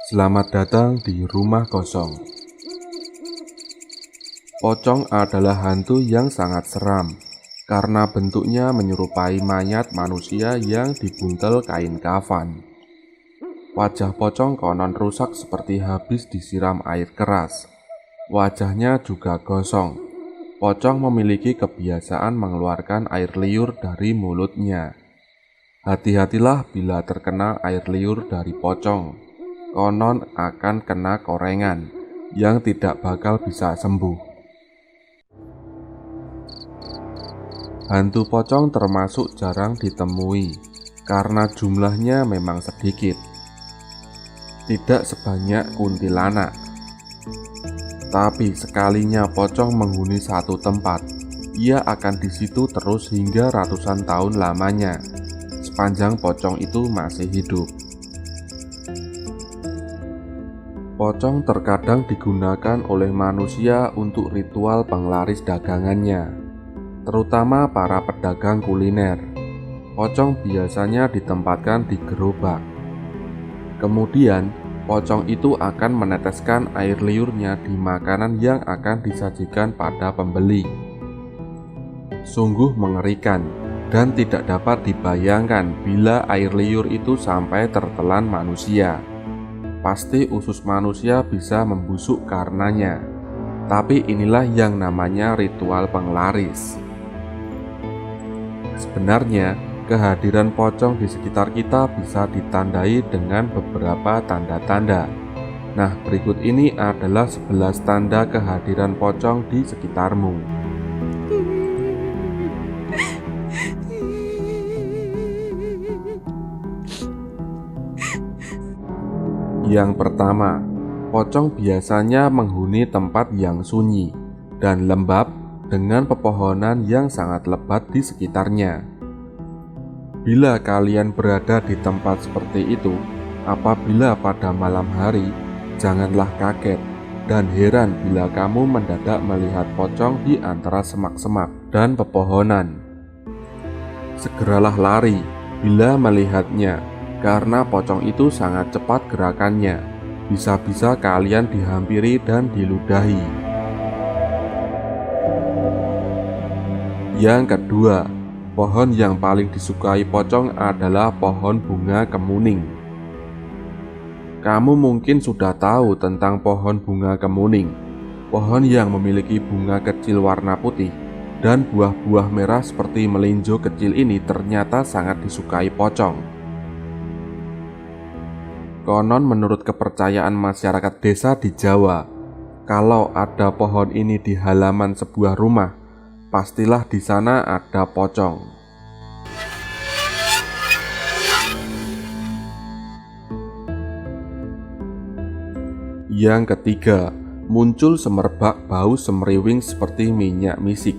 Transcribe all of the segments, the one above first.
Selamat datang di rumah kosong. Pocong adalah hantu yang sangat seram karena bentuknya menyerupai mayat manusia yang dibuntel kain kafan. Wajah pocong konon rusak seperti habis disiram air keras. Wajahnya juga gosong. Pocong memiliki kebiasaan mengeluarkan air liur dari mulutnya. Hati-hatilah bila terkena air liur dari pocong. Konon akan kena korengan yang tidak bakal bisa sembuh. Hantu pocong termasuk jarang ditemui karena jumlahnya memang sedikit. Tidak sebanyak kuntilanak. Tapi sekalinya pocong menghuni satu tempat, ia akan di situ terus hingga ratusan tahun lamanya, sepanjang pocong itu masih hidup. Pocong terkadang digunakan oleh manusia untuk ritual penglaris dagangannya, terutama para pedagang kuliner. Pocong biasanya ditempatkan di gerobak. Kemudian, pocong itu akan meneteskan air liurnya di makanan yang akan disajikan pada pembeli. Sungguh mengerikan dan tidak dapat dibayangkan bila air liur itu sampai tertelan manusia. Pasti usus manusia bisa membusuk karenanya. Tapi inilah yang namanya ritual penglaris. Sebenarnya, kehadiran pocong di sekitar kita bisa ditandai dengan beberapa tanda-tanda. Nah, berikut ini adalah 11 tanda kehadiran pocong di sekitarmu. Yang pertama, pocong biasanya menghuni tempat yang sunyi dan lembab dengan pepohonan yang sangat lebat di sekitarnya. Bila kalian berada di tempat seperti itu, apabila pada malam hari, janganlah kaget dan heran bila kamu mendadak melihat pocong di antara semak-semak dan pepohonan. Segeralah lari bila melihatnya, karena pocong itu sangat cepat gerakannya. Bisa-bisa kalian dihampiri dan diludahi. Yang kedua, pohon yang paling disukai pocong adalah pohon bunga kemuning. Kamu mungkin sudah tahu tentang pohon bunga kemuning, pohon yang memiliki bunga kecil warna putih dan buah-buah merah seperti melinjo kecil ini ternyata sangat disukai pocong. Konon menurut kepercayaan masyarakat desa di Jawa, kalau ada pohon ini di halaman sebuah rumah, pastilah di sana ada pocong. Yang ketiga, muncul semerbak bau semriwing seperti minyak misik.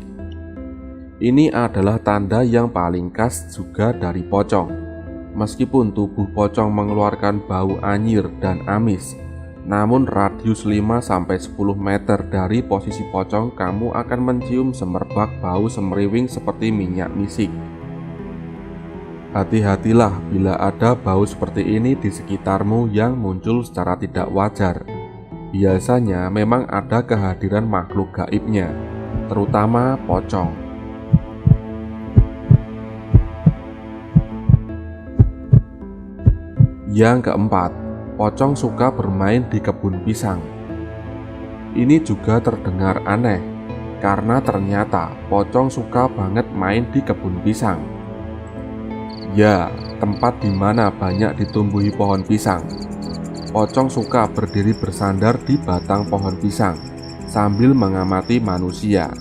Ini adalah tanda yang paling khas juga dari pocong. Meskipun tubuh pocong mengeluarkan bau anyir dan amis, namun radius 5-10 meter dari posisi pocong kamu akan mencium semerbak bau semriwing seperti minyak misik. Hati-hatilah bila ada bau seperti ini di sekitarmu yang muncul secara tidak wajar. Biasanya memang ada kehadiran makhluk gaibnya, terutama pocong. Yang keempat, pocong suka bermain di kebun pisang. Ini juga terdengar aneh, karena ternyata pocong suka banget main di kebun pisang. Ya, tempat di mana banyak ditumbuhi pohon pisang. Pocong suka berdiri bersandar di batang pohon pisang, sambil mengamati manusia.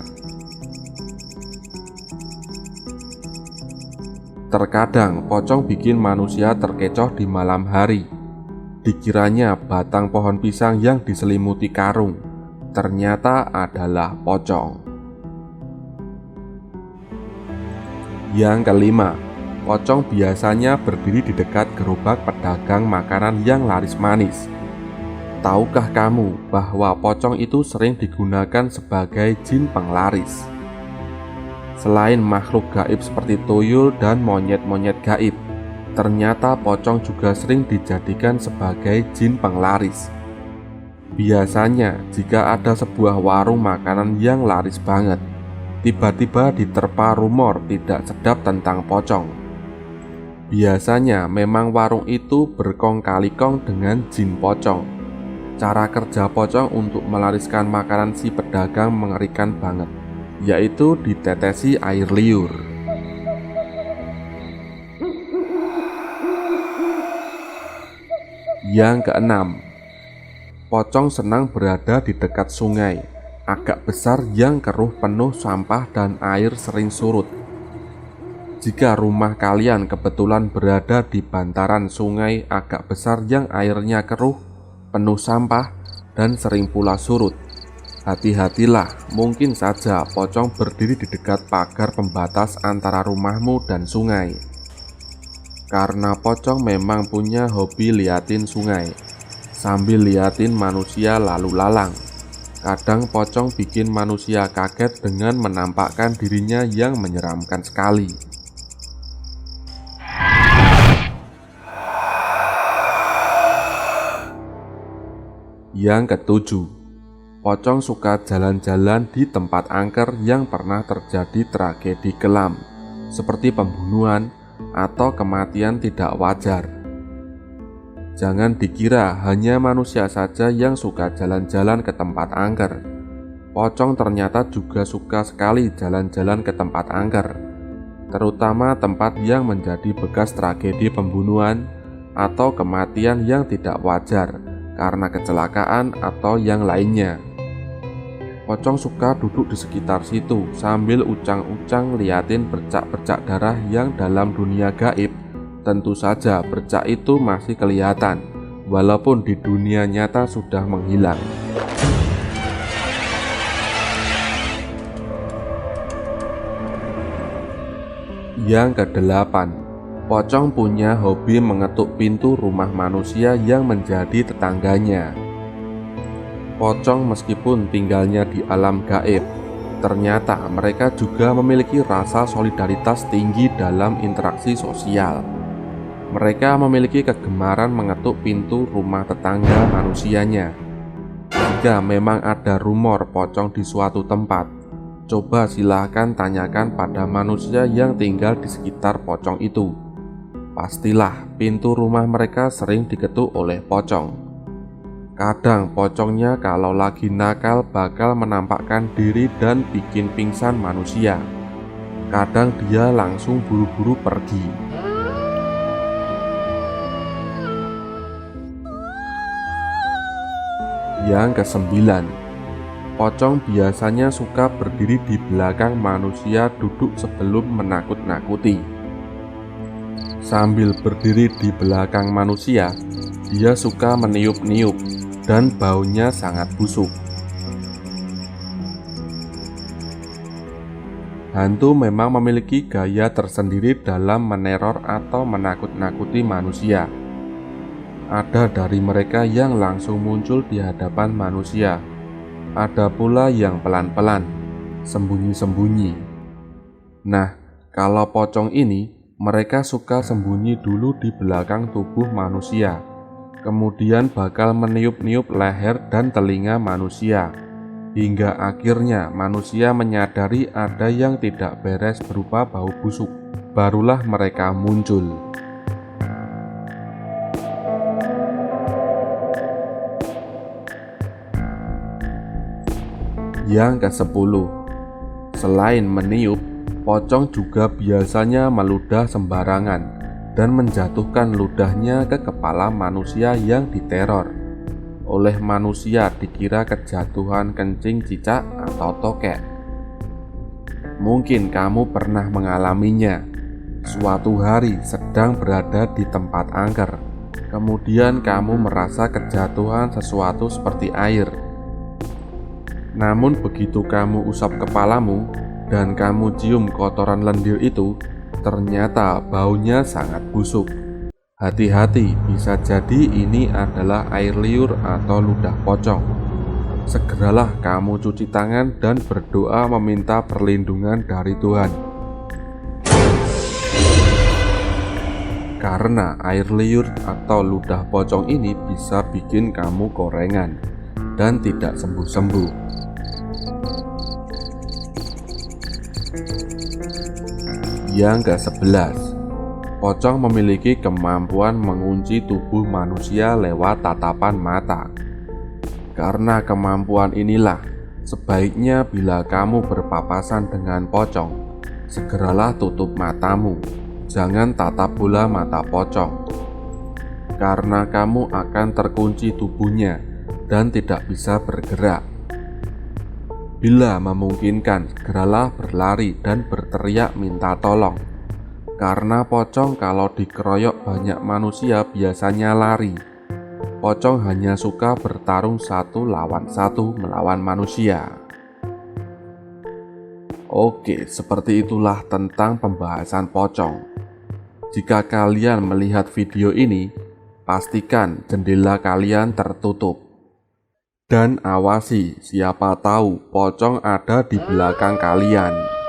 Terkadang pocong bikin manusia terkecoh di malam hari. Dikiranya batang pohon pisang yang diselimuti karung, ternyata adalah pocong. Yang kelima, pocong biasanya berdiri di dekat gerobak pedagang makanan yang laris manis. Tahukah kamu bahwa pocong itu sering digunakan sebagai jin penglaris? Selain makhluk gaib seperti tuyul dan monyet-monyet gaib, Ternyata pocong juga sering dijadikan sebagai jin penglaris. Biasanya jika ada sebuah warung makanan yang laris banget, tiba-tiba diterpa rumor tidak sedap tentang pocong. Biasanya memang warung itu berkong kali kong dengan jin pocong. Cara kerja pocong untuk melariskan makanan si pedagang mengerikan banget, yaitu ditetesi air liur. Yang keenam, pocong senang berada di dekat sungai agak besar yang keruh penuh sampah dan air sering surut. Jika rumah kalian kebetulan berada di bantaran sungai agak besar yang airnya keruh, penuh sampah, dan sering pula surut, hati-hatilah, mungkin saja pocong berdiri di dekat pagar pembatas antara rumahmu dan sungai. Karena pocong memang punya hobi liatin sungai sambil liatin manusia lalu lalang. Kadang pocong bikin manusia kaget dengan menampakkan dirinya yang menyeramkan sekali. Yang ketujuh, pocong suka jalan-jalan di tempat angker yang pernah terjadi tragedi kelam, seperti pembunuhan atau kematian tidak wajar. Jangan dikira hanya manusia saja yang suka jalan-jalan ke tempat angker. Pocong ternyata juga suka sekali jalan-jalan ke tempat angker, terutama tempat yang menjadi bekas tragedi pembunuhan atau kematian yang tidak wajar karena kecelakaan atau yang lainnya. Pocong suka duduk di sekitar situ sambil ucang-ucang liatin bercak-bercak darah yang dalam dunia gaib tentu saja bercak itu masih kelihatan, walaupun di dunia nyata sudah menghilang. Yang kedelapan, pocong punya hobi mengetuk pintu rumah manusia yang menjadi tetangganya. Pocong meskipun tinggalnya di alam gaib, ternyata mereka juga memiliki rasa solidaritas tinggi dalam interaksi sosial. Mereka memiliki kegemaran mengetuk pintu rumah tetangga manusianya. Jika memang ada rumor pocong di suatu tempat, coba silahkan tanyakan pada manusia yang tinggal di sekitar pocong itu. Pastilah pintu rumah mereka sering diketuk oleh pocong. Kadang pocongnya kalau lagi nakal bakal menampakkan diri dan bikin pingsan manusia. Kadang dia langsung buru-buru pergi. Yang kesembilan, pocong biasanya suka berdiri di belakang manusia duduk sebelum menakut-nakuti. Sambil berdiri di belakang manusia, dia suka meniup-niup dan baunya sangat busuk. Hantu memang memiliki gaya tersendiri dalam meneror atau menakut-nakuti manusia. Ada dari mereka yang langsung muncul di hadapan manusia. Ada pula yang pelan-pelan, sembunyi-sembunyi. Nah, kalau pocong ini, mereka suka sembunyi dulu di belakang tubuh manusia, kemudian bakal meniup-niup leher dan telinga manusia, hingga akhirnya manusia menyadari ada yang tidak beres berupa bau busuk. Barulah mereka muncul. Yang ke-10, selain meniup, pocong juga biasanya meludah sembarangan dan menjatuhkan ludahnya ke kepala manusia yang diteror. Oleh manusia dikira kejatuhan kencing cicak atau tokek. Mungkin kamu pernah mengalaminya. Suatu hari sedang berada di tempat angker, kemudian kamu merasa kejatuhan sesuatu seperti air. Namun begitu kamu usap kepalamu dan kamu cium kotoran lendir itu, ternyata baunya sangat busuk. Hati-hati, bisa jadi ini adalah air liur atau ludah pocong. Segeralah kamu cuci tangan dan berdoa meminta perlindungan dari Tuhan. karena air liur atau ludah pocong ini bisa bikin kamu korengan dan tidak sembuh-sembuh. Yang ke-11, pocong memiliki kemampuan mengunci tubuh manusia lewat tatapan mata. Karena kemampuan inilah, sebaiknya bila kamu berpapasan dengan pocong, segeralah tutup matamu. Jangan tatap bola mata pocong, karena kamu akan terkunci tubuhnya dan tidak bisa bergerak. Bila memungkinkan, segeralah berlari dan berteriak minta tolong, karena pocong kalau dikeroyok banyak manusia biasanya lari. Pocong hanya suka bertarung 1 lawan 1 melawan manusia. Oke, seperti itulah tentang pembahasan pocong. Jika kalian melihat video ini, pastikan jendela kalian tertutup. Dan awasi, siapa tahu pocong ada di belakang kalian.